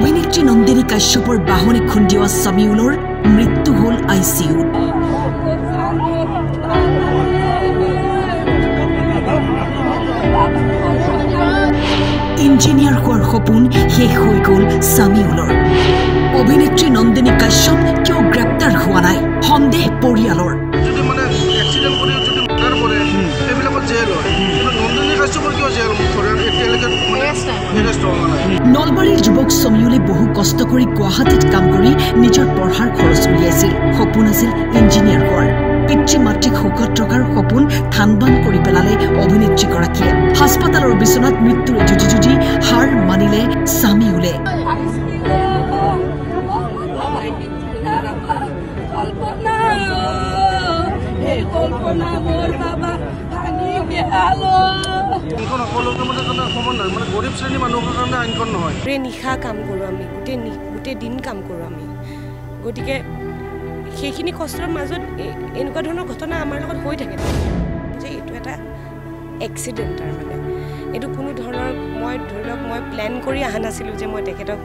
অভিনেত্ৰী নন্দিনী কাশ্যপৰ বাহনে খুন্দিওয়া সামিউলৰ মৃত্যু হল আইসিইউ। ইঞ্জিনিয়াৰ হওয়াৰ সপোন শেষ হৈ গল সামিউলৰ। অভিনেত্ৰী নন্দিনী কাশ্যপ কিয় গ্ৰেপ্তাৰ হওয়া নাই সন্দেহ পৰিয়ালৰ। নলবাৰীৰ যুৱক সামিউলে বহু কষ্ট কৰি গুৱাহাটীত কাম কৰি নিজৰ পঢ়াৰ খৰচ উলিয়াইছিল। সপোন আছিল ইঞ্জিনিয়াৰ হোৱাৰ। পিতৃ মাতৃক শোকত ৰখাৰ সপোন থানবান কৰি পেলালে অভিনেত্ৰীগৰাকীয়ে। হাস্পাতালৰ বিচনাত মৃত্যুৰে যুঁজি যুঁজি হাৰ মানিলে সামিউলে। নিশা কাম কৰোঁ আমি, গোটেই দিন কাম কৰোঁ আমি। গতিকে সেইখিনি কষ্টৰ মাজত এনেকুৱা ধৰণৰ ঘটনা আমাৰ লগত হৈ থাকে যে এইটো এটা এক্সিডেণ্ট। তাৰমানে এইটো কোনো ধৰণৰ মই ধৰি লওক মই প্লেন কৰি অহা নাছিলোঁ যে মই তেখেতক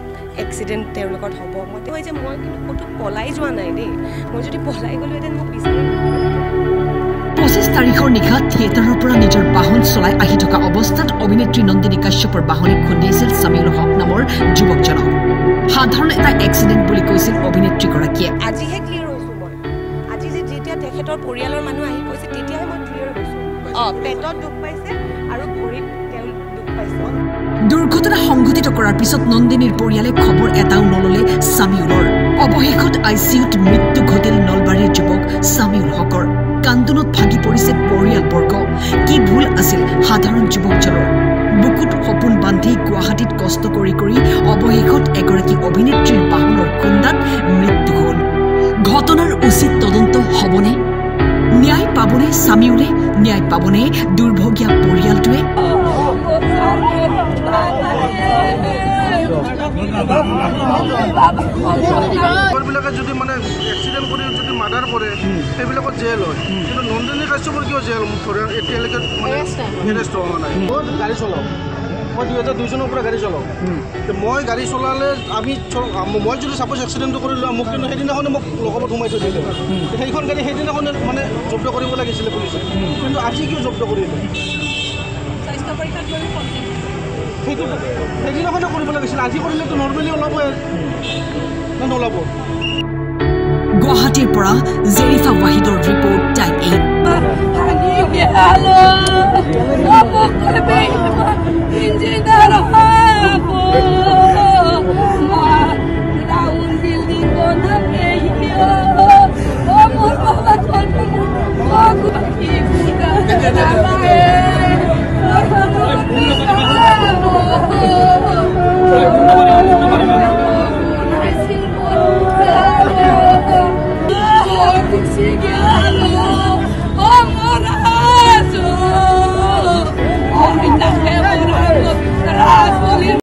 এক্সিডেণ্ট তেওঁৰ লগত হ'ব। মই কয় যে মই কিন্তু ক'তো পলাই যোৱা নাই দেই। মই যদি পলাই গ'লোহেঁতেন মোক বিচাৰি 25 তাৰিখৰ নিশা থিয়েটাৰৰ পৰা নিজৰ বাহন চলাই আহি থকা অৱস্থাত অভিনেত্ৰী নন্দিনী কাশ্যপৰ বাহনে খুন্দিয়াইছিল সামিউল হক নামৰ যুৱকজনক। সাধাৰণ এটা এক্সিডেণ্ট বুলি কৈছিল অভিনেত্ৰীগৰাকীয়ে। আজিহে ক্লিয়াৰ হৈছোঁ মই। আজি যেতিয়া তেখেতৰ পৰিয়ালৰ মানুহ আহি কৈছে তেতিয়াহে মই ক্লিয়াৰ হৈছোঁ। পেটত দুখ পাইছে আৰু ভৰিত তেওঁ দুখ পাইছে। দুৰ্ঘটনা সংঘটিত কৰাৰ পিছত নন্দিনীৰ পৰিয়ালে খবৰ এটাও নললে সামিউলৰ। অৱশেষত আইচিইউত মৃত্যু ঘটিল নলবাৰীৰ যুৱক সামিউল হকৰ। কান্দোনত ভাগি পৰিছে পৰিয়ালবৰ্গ। কি ভুল আছিল সাধাৰণ যুৱকজনৰ? বুকুত সপোন বান্ধি গুৱাহাটীত কষ্ট কৰি অৱশেষত এগৰাকী অভিনেত্ৰীৰ বাহনৰ খুন্দাত মৃত্যু হল। ঘটনাৰ উচিত তদন্ত হবনে? ন্যায় পাবনে সামিউলে? ন্যায় পাবনে দুৰ্ভগীয়া পৰিয়ালটোৱে? যদি মানে এক্সিডেণ্ট কৰি যদি মাৰ্ডাৰ কৰে সেইবিলাকত জেল হয়, কিন্তু নন্দিনী কাশ্যপৰ কিয় জেল এতিয়ালৈকে এৰেষ্ট হোৱা নাই? মই গাড়ী চলাওঁ, মই 2002 চনৰ পৰা গাড়ী চলাওঁ। মই গাড়ী চলালে মই যদি ছাপ'জ এক্সিডেণ্টটো কৰি লোৱা মোক কিন্তু সেইদিনাখনে মোক লগত সোমাই থৈ দিলে। সেইখন গাড়ী সেইদিনাখনে মানে জব্দ কৰিব লাগিছিলে পুলিচে, কিন্তু আজি কিয় জব্দ কৰিলে? সেইটো সেইদিনাখনে কৰিব লাগিছিলে, আজি কৰিলেতো নৰ্মেলি ওলাবই না নোলাব? গুৱাহাটীৰ পৰা জেৰিফা ৱাহিদৰ ৰিপৰ্ট টাইম 8.